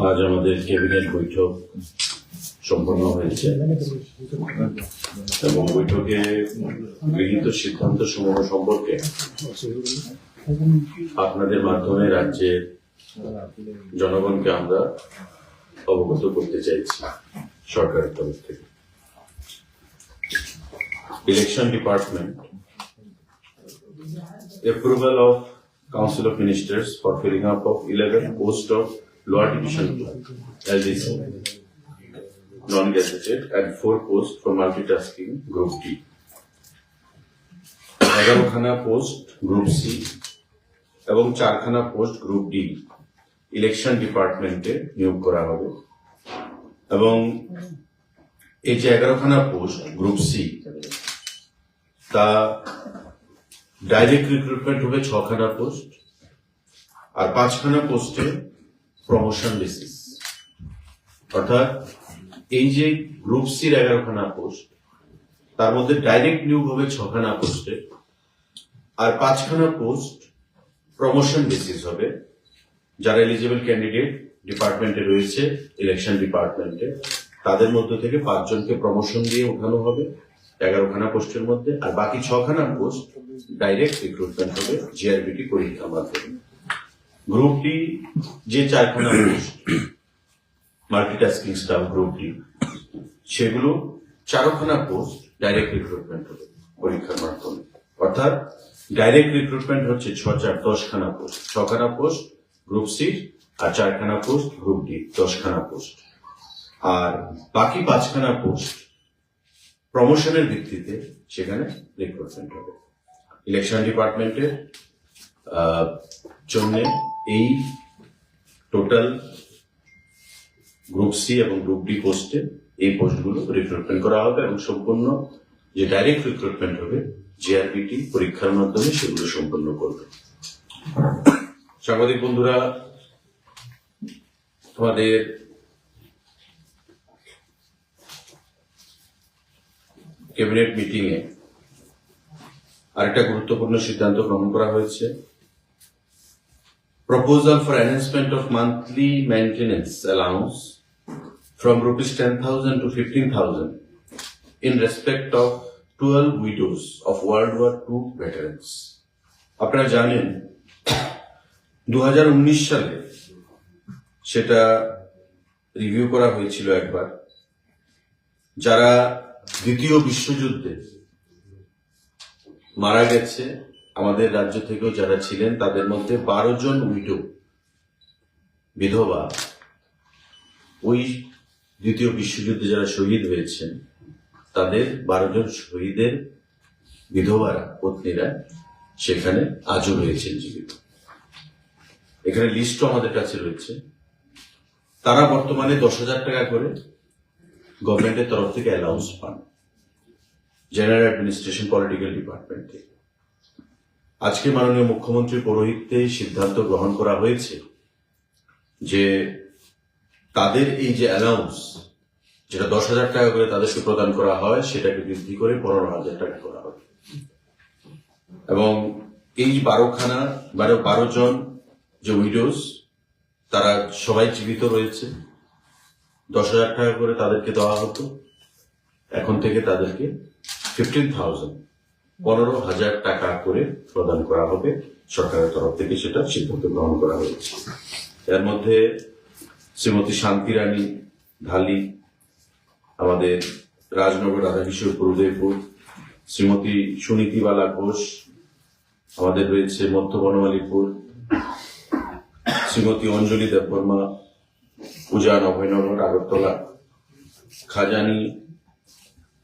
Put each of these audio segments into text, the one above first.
আজ আমাদের ক্যাবিনেট বৈঠক সম্পন্ন হয়েছে এবং বৈঠকে গৃহীত সিদ্ধান্ত সমূহ সম্পর্কে আপনাদের মাধ্যমে রাজ্যের জনগণকে আমরা অবগত করতে চাইছি সরকারের তরফ থেকে। Election department approval of Council of Ministers for filling up of 11 posts of Lower Division LDC non-gazetted and 4 posts for multitasking Group D. 11 খানা পোস্ট গ্রুপ সি এবং 4 খানা পোস্ট গ্রুপ ডি ইলেকশন ডিপার্টমেন্টে নিয়োগ করা হবে এবং এই যে 11 খানা পোস্ট গ্রুপ সি তা ডাইরেক্ট রিক্রুটমেন্ট হবে 6 খানা পোস্ট আর 5 খানা পোস্টে প্রমোশন বেসিস, অর্থাৎ এই যে গ্রুপ সির 11 খানা পোস্ট তার মধ্যে ডাইরেক্ট নিয়োগ হবে 6 খানা পোস্টে আর 5 খানা পোস্ট প্রমোশন বেসিস হবে। যারা এলিজিবল ক্যান্ডিডেট ডিপার্টমেন্টে রয়েছে ইলেকশন ডিপার্টমেন্টে তাদের মধ্যে থেকে 5 জনকে প্রমোশন দিয়ে উঠানো হবে 11 খানা পোস্টের মধ্যে, আর বাকি 6 খানা পোস্ট ডাইরেক্ট রিক্রুটমেন্ট হবে জিআরবিটি পরীক্ষার মাধ্যমে। গ্রুপ ডি যে 4 খানা post multitasking staff group D সেগুলো 4 খানা পোস্ট ডাইরেক্ট রিক্রুটমেন্ট হবে পরীক্ষার মাধ্যমে, অর্থাৎ ডাইরেক্ট রিক্রুটমেন্ট হচ্ছে 6-4-10 খানা পোস্ট, 6 খানা পোস্ট গ্রুপ সি আর 4 খানা পোস্ট গ্রুপ ডি 10 খানা পোস্ট, আর বাকি 5 খানা পোস্ট প্রমোশনের ভিত্তিতে সেখানে রিক্রুটমেন্ট হবে। ইলেকশন ডিপার্টমেন্টের জন্য এই টোটাল গ্রুপ সি এবং গ্রুপ ডি পোস্টে এই পোস্টগুলো রিক্রুটমেন্ট করা হবে এবং সম্পূর্ণ যে ডাইরেক্ট রিক্রুটমেন্ট হবে জিআরবিটি পরীক্ষার মাধ্যমে সেগুলো সম্পন্ন করবে। সাংবাদিক বন্ধুরা, তোমাদের ক্যাবিনেট মিটিং এ আরেকটা গুরুত্বপূর্ণ সিদ্ধান্ত গ্রহণ করা হয়েছে। Proposal for enhancement of monthly maintenance allowance from rupees 10,000 to 15,000 in respect of 12 widows of World War II veterans. আপনারা জানেন 2019 সালে সেটা রিভিউ করা হয়েছিল একবার, যারা দ্বিতীয় বিশ্বযুদ্ধে মারা গেছে আমাদের রাজ্য থেকেও যারা ছিলেন তাদের মধ্যে 12 জন উইডো বিধবা ওই দ্বিতীয় বিশ্বযুদ্ধে যারা শহীদ হয়েছেন তাদের 12 জন শহীদের বিধবারা পত্নীরা সেখানে আজও রয়েছেন জীবিত। এখানে লিস্টও আমাদের কাছে রয়েছে। তারা বর্তমানে 10,000 টাকা করে গভর্নমেন্টের তরফ থেকে অ্যালাউন্স পান জেনারেল অ্যাডমিনিস্ট্রেশন পলিটিক্যাল ডিপার্টমেন্ট থেকে। আজকে মাননীয় মুখ্যমন্ত্রীর পৌরোহিত্যে সিদ্ধান্ত গ্রহণ করা হয়েছে যে তাদের এই যে অ্যালাউন্স যেটা 10,000 টাকা করে তাদেরকে প্রদান করা হয় সেটাকে বৃদ্ধি করে 15,000 টাকা করা হবে এবং এই 12 জন যে উইডোজ তারা সবাই জীবিত রয়েছে। 10,000 টাকা করে তাদেরকে দেওয়া হতো, এখন থেকে তাদেরকে 15,000 টাকা করে প্রদান করা হবে সরকারের তরফ থেকে, সেটা সিদ্ধান্ত গ্রহণ করা হয়েছে। এর মধ্যে শ্রীমতী শান্তি রানী ঢালি আমাদের রাজনগর রাধাকিশোরপুর উদয়পুর, শ্রীমতী সুনীতিবালা ঘোষ আমাদের রয়েছে মধ্য বনমালীপুর, শ্রীমতী অঞ্জলি দেববর্মা উজান অভয়নগর আগরতলা,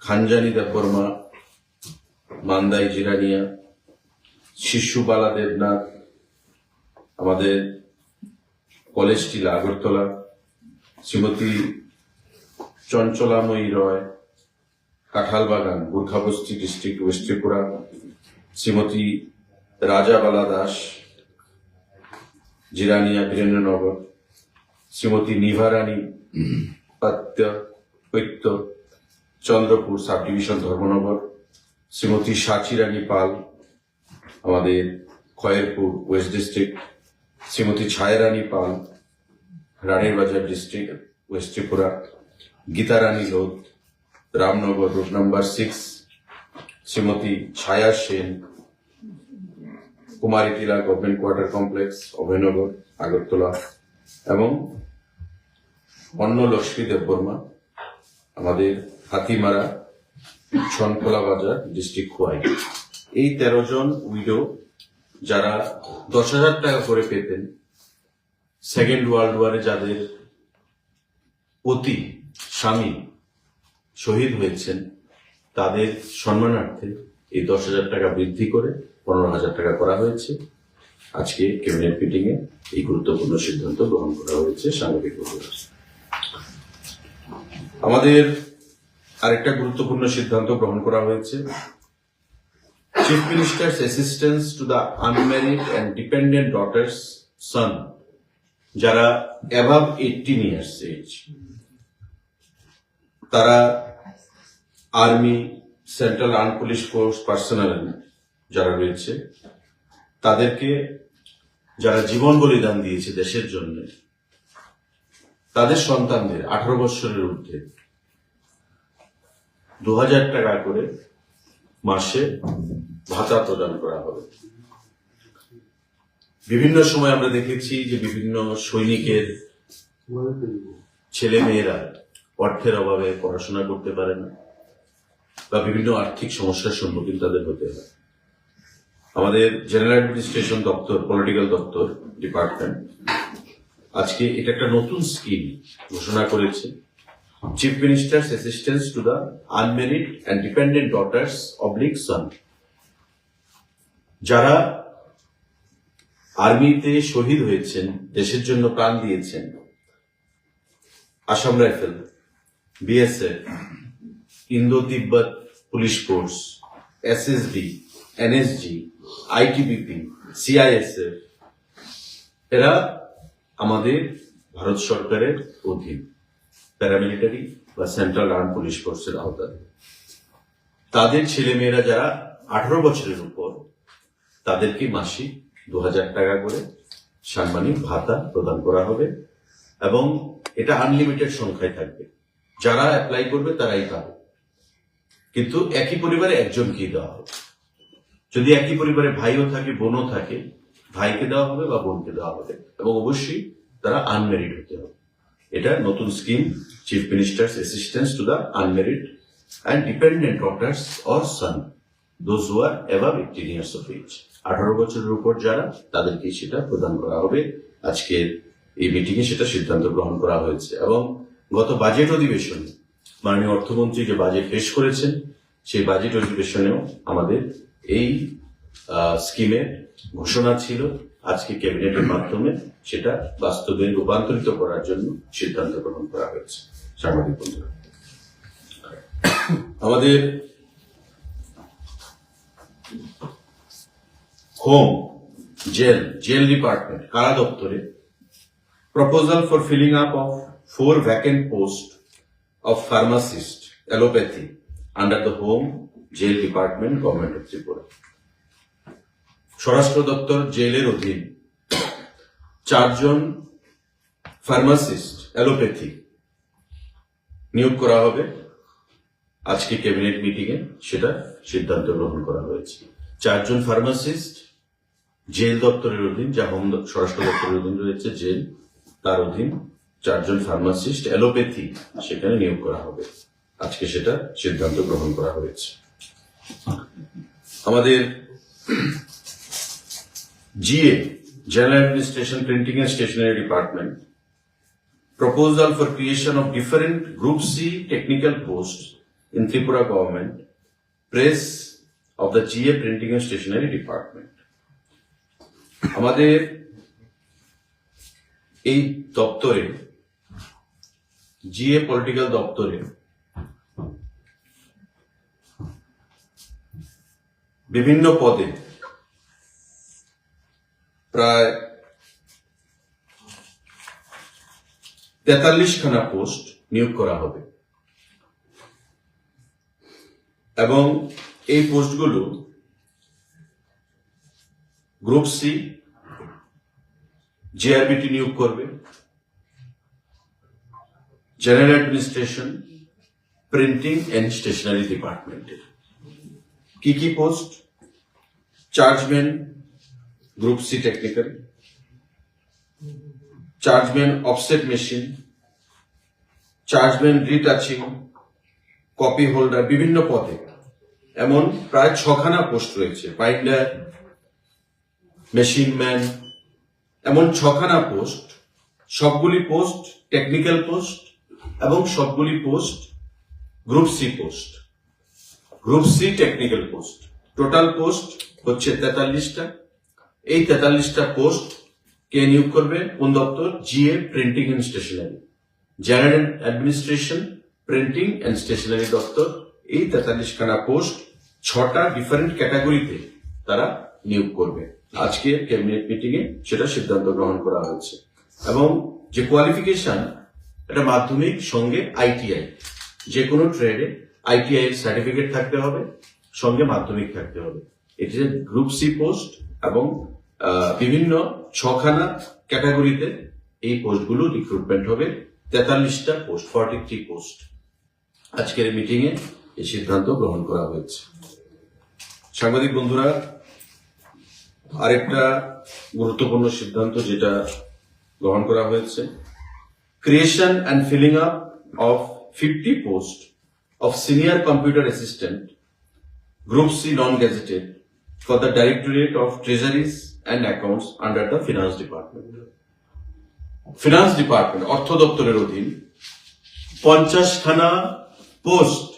খানজানি দেববর্মা মান্দাই জিরানিয়া, শিশুবালা দেবনাথ আমাদের college Tilla Agartala, Shrimati Chanchalamoyee Roy Kanthalbagan Gurkhabasti district west Tripura, Shrimati Rajabala Das Jirania Birendranagar, Shrimati Nibharani Paitya Chandrapur sub division Dharmanagar, Shrimati Sachirani Pal আমাদের Khayerpur west district, Shrimati Chhayarani Pal Ranir Bazar district, west Tripura, Gitarani Lodh, Ramnagar, route number 6, Shrimati Chhaya Sen, Kumari Tilla government quarter complex, Abhaynagar, Agartala, এবং অন্য লক্ষ্মী দেববর্মা, আমাদের হাতিমারা, ছনখোলা বাজার, ডিস্ট্রিক্ট খোয়াই। এই 13 জন উইডো যারা 10,000 টাকা করে পেতেন, সেকেন্ড ওয়ার্ল্ড ওয়ারে যাদের পতি স্বামী শহীদ হয়েছেন, তাদের সম্মানার্থে এই 10,000 টাকা বৃদ্ধি করে 15,000 টাকা করা হয়েছে। আজকে ক্যাবিনেট মিটিং এ এই গুরুত্বপূর্ণ সিদ্ধান্ত গ্রহণ করা হয়েছে সাংবাদিকভাবে। আমাদের আরেকটা গুরুত্বপূর্ণ সিদ্ধান্ত গ্রহণ করা হয়েছে, chief minister's assistance to the unmarried and dependent daughters son, যারা অ্যাবাভ 18 ইয়ার্স এজ, তারা army, central arm police force personnel যারা রয়েছে, তাদেরকে যারা জীবন বলিদান দিয়েছে দেশের জন্য, তাদের সন্তানদের 18 বছরের ঊর্ধ্বে 2,000 টাকা করে মাসে ভাতা প্রদান করা হবে। বিভিন্ন সময় আমরা দেখেছি যে বিভিন্ন সৈনিকের ছেলে মেয়েরা অর্থের অভাবে পড়াশোনা করতে পারে না বা বিভিন্ন আর্থিক সমস্যার সম্মুখীন তাদের হতে হয়। আমাদের জেনারেল অ্যাডমিনিস্ট্রেশন দপ্তর, পলিটিক্যাল দপ্তর ডিপার্টমেন্ট আজকে এটা একটা নতুন স্কিম ঘোষণা করেছে, chief minister's assistance to the unmarried and dependent daughters oblique son, যারা আর্মিতে শহীদ হয়েছেন, দেশের জন্য প্রাণ দিয়েছেন, Assam rifle, BSF, Indo Tibet police force, SSB, NSG, ITBP, CISF, এরা আমাদের ভারত সরকারের অধীন প্যারামিলিটারি বা সেন্ট্রাল আর্ম পুলিশ ফোর্সের আওতাধীন। তাদের ছেলেমেয়েরা যারা 18 বছরের উপর, তাদেরকে মাসিক 2,000 টাকা করে সাম্মানিক ভাতা প্রদান করা হবে এবং এটা আনলিমিটেড সংখ্যায় থাকবে। যারা অ্যাপ্লাই করবে তারাই পাবে, কিন্তু একই পরিবারে একজনকেই দেওয়া হবে। যদি একই পরিবারে ভাইও থাকে, বোনও থাকে, ভাইকে দেওয়া হবে বা বোনকে দেওয়া হবে, এবং অবশ্যই তারা আনম্যারিড হতে হবে। এটা নতুন scheme, chief minister's assistance to the unmarried and dependent daughters or son, those who are above 18 years of age. 18 বছরের উপর যারা, তাদেরকে সেটা প্রদান করা হবে। আজকের এই মিটিং এ সেটা সিদ্ধান্ত গ্রহণ করা হয়েছে এবং গত বাজেট অধিবেশনে মাননীয় অর্থমন্ত্রী যে বাজেট পেশ করেছেন, সেই বাজেট অধিবেশনেও আমাদের এই স্কিমের ঘোষণা ছিল। আজকে ক্যাবিনেটের মাধ্যমে সেটা বাস্তবে রূপান্তরিত করার জন্য সিদ্ধান্ত গ্রহণ করা হয়েছে। সাংবাদিক বন্ধুরা, আমাদের হোম, জেল ডিপার্টমেন্ট, কারা দপ্তরে proposal for filling up of 4 vacant post of pharmacist allopathy under the home jail department, government of Tripura. স্বরাষ্ট্র দপ্তর জেলের অধীন 4 জন ফার্মাসিস্ট অ্যালোপ্যাথি নিয়োগ করা হবে। আজকে ক্যাবিনেট মিটিং এ সেটা সিদ্ধান্ত গ্রহণ করা হয়েছে। 4 জন ফার্মাসিস্ট জেল দপ্তরের অধীন, যা হোম স্বরাষ্ট্র দপ্তরের অধীন রয়েছে জেল, তার অধীন 4 জন ফার্মাসিস্ট অ্যালোপ্যাথি সেখানে নিয়োগ করা হবে। আজকে সেটা সিদ্ধান্ত গ্রহণ করা হয়েছে। আমাদের GA, General Administration Printing and Stationery Department, proposal for creation of different Group C technical posts in Tripura government, press of the GA Printing and Stationery Department. আমাদের এই দপ্তরে, GA পলিটিক্যাল দপ্তরে বিভিন্ন পদে প্রায় 43খানা পোস্ট নিয়োগ করা হবে এবং এই পোস্টগুলো গ্রুপ সি জিআরবিটি নিয়োগ করবে, general administration, printing and stationery ডিপার্টমেন্টের কি কি post? Chargeman group C technical, chargeman offset machine, chargeman retouching, copy holder, বিভিন্ন পদে এমন প্রায় 6খানা পোস্ট রয়েছে। বাইন্ডার, মেশিন ম্যান, এমন 6খানা পোস্ট। সবগুলি পোস্ট টেকনিক্যাল পোস্ট এবং সবগুলি post group C post. Group C technical post total post হচ্ছে 43টা। এই 43টা পোস্ট কে নিয়োগ করবে? কোন দপ্তর? GA printing and stationery, general administration, printing and stationery দপ্তর। এই 43খানা পোস্ট 6টা ডিফারেন্ট ক্যাটাগরিতে তারা নিয়োগ করবে। আজকে ক্যাবিনেট মিটিং এ সেটা সিদ্ধান্ত গ্রহণ করা হয়েছে। এবং যে কোয়ালিফিকেশন, এটা মাধ্যমিক সঙ্গে আইটিআই, যে কোনো ট্রেডে আইটিআই এর সার্টিফিকেট থাকতে হবে, সঙ্গে মাধ্যমিক থাকতে হবে। এটি গ্রুপ সি পোস্ট এবং বিভিন্ন 6খানা ক্যাটাগরিতে এই পোস্টগুলো রিক্রুটমেন্ট হবে। 43টা পোস্ট, 43 পোস্ট। আজকের মিটিং এ এই সিদ্ধান্ত গ্রহণ করা হয়েছে। সাংবাদিক বন্ধুরা, আরেকটা গুরুত্বপূর্ণ সিদ্ধান্ত যেটা গ্রহণ করা হয়েছে, creation and filling up of 50 post of senior computer assistant group C non gazetted for the directorate of treasuries and accounts under the finance department. Finance department, অর্থ দপ্তরের অধীন 50খানা পোস্ট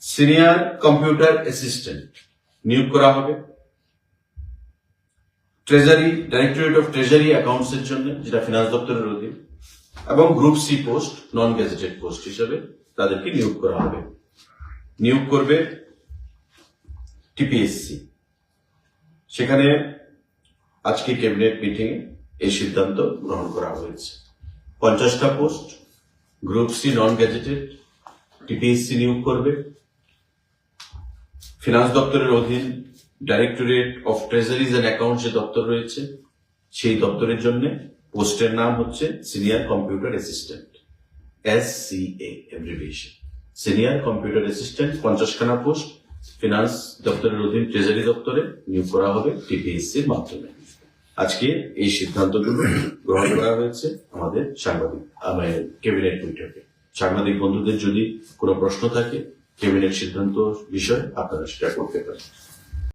সিনিয়র কম্পিউটার অ্যাসিস্ট্যান্ট নিয়োগ করা হবে। Treasury, directorate of treasury accounts এর জন্য, যেটা ফিনান্স দপ্তরের অধীন, এবং group C post non gazetted post হিসেবে তাদেরকে নিয়োগ করা হবে। নিয়োগ করবে টিপিএসসি। সেখানে আজকে ক্যাবিনেট মিটিং এ এই সিদ্ধান্ত গ্রহণ করা হয়েছে। 50টা post group C non gazetted TPSC নিয়োগ করবে। ফিনান্স দপ্তরের অধীন directorate of treasuries and accounts যে দপ্তর রয়েছে, সেই দপ্তরের জন্য পোস্টের নাম হচ্ছে senior computer assistant, SCA abbreviation. Senior computer assistant 50খানা পোস্ট ফিনান্স দপ্তরের অধীন ট্রেজারি দপ্তরে নিয়োগ করা হবে টিপিএসসির মাধ্যমে। আজকে এই সিদ্ধান্তগুলো গ্রহণ করা হয়েছে আমাদের ক্যাবিনেট বৈঠকে। সাংবাদিক বন্ধুদের যদি কোনো প্রশ্ন থাকে ক্যাবিনেট সিদ্ধান্ত বিষয়ে, আপনারা সেটা করতে পারেন।